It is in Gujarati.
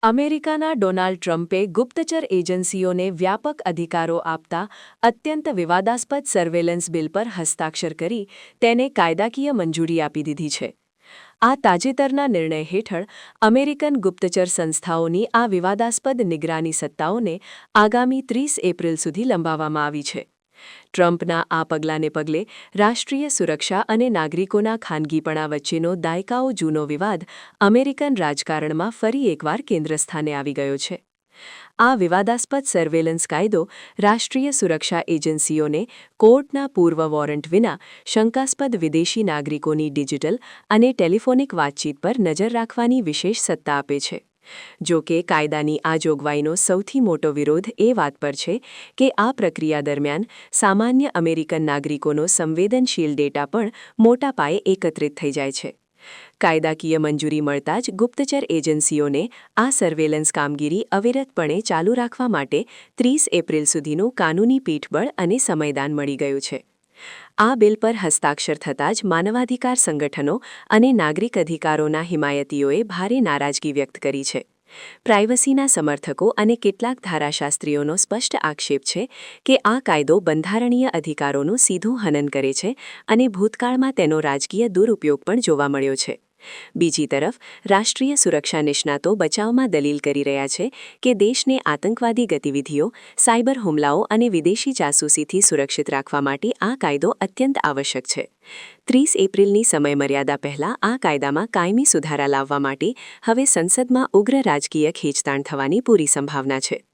અમેરિકાના ડોનાલ્ડ ટ્રમ્પે ગુપ્તચર એજન્સીઓને વ્યાપક અધિકારો આપતા અત્યંત વિવાદાસ્પદ સર્વેલન્સ બિલ પર હસ્તાક્ષર કરી તેને કાયદાકીય મંજૂરી આપી દીધી છે. આ તાજેતરના નિર્ણય હેઠળ અમેરિકન ગુપ્તચર સંસ્થાઓની આ વિવાદાસ્પદ નિગરાની સત્તાઓને આગામી 30 એપ્રિલ સુધી લંબાવવામાં આવી છે. ટ્રમ્પના આ પગલાંને પગલે રાષ્ટ્રીય સુરક્ષા અને નાગરિકોના ખાનગીપણા વચ્ચેનો દાયકાઓ જૂનો વિવાદ અમેરિકન રાજકારણમાં ફરી એકવાર કેન્દ્રસ્થાને આવી ગયો છે. આ વિવાદાસ્પદ સર્વેલન્સ કાયદો રાષ્ટ્રીય સુરક્ષા એજન્સીઓને કોર્ટના પૂર્વ વોરંટ વિના શંકાસ્પદ વિદેશી નાગરિકોની ડિજિટલ અને ટેલિફોનિક વાતચીત પર નજર રાખવાની વિશેષ સત્તા આપે છે. જો કે કાયદાની આ જોગવાઈનો સૌથી મોટો વિરોધ એ વાત પર છે કે આ પ્રક્રિયા દરમિયાન સામાન્ય અમેરિકન નાગરિકોનો સંવેદનશીલ ડેટા પણ મોટા પાયે એકત્રિત થઈ જાય છે. કાયદાકીય મંજૂરી મળતાં જ ગુપ્તચર એજન્સીઓને આ સર્વેલન્સ કામગીરી અવિરતપણે ચાલુ રાખવા માટે 30 એપ્રિલ સુધીનું કાનૂની પીઠબળ અને સમયદાન મળી ગયું છે. આ બિલ પર હસ્તાક્ષર થતાં જ માનવાધિકાર સંગઠનો અને નાગરિક અધિકારોના હિમાયતીઓએ ભારે નારાજગી વ્યક્ત કરી છે. પ્રાઇવસીના સમર્થકો અને કેટલાક ધારાશાસ્ત્રીઓનો સ્પષ્ટ આક્ષેપ છે કે આ કાયદો બંધારણીય અધિકારોનું સીધું હનન કરે છે અને ભૂતકાળમાં તેનો રાજકીય દુરુપયોગ પણ જોવા મળ્યો છે. બીજી તરફ રાષ્ટ્રીય સુરક્ષા નિષ્ણાતો બચાવમાં દલીલ કરી રહ્યા છે કે દેશને આતંકવાદી ગતિવિધિઓ, સાયબર હુમલાઓ અને વિદેશી જાસૂસીથી સુરક્ષિત રાખવા માટે આ કાયદો અત્યંત આવશ્યક છે. 30 એપ્રિલની સમયમર્યાદા પહેલાં આ કાયદામાં કાયમી સુધારા લાવવા માટે હવે સંસદમાં ઉગ્ર રાજકીય ખેંચતાણ થવાની પૂરી સંભાવના છે.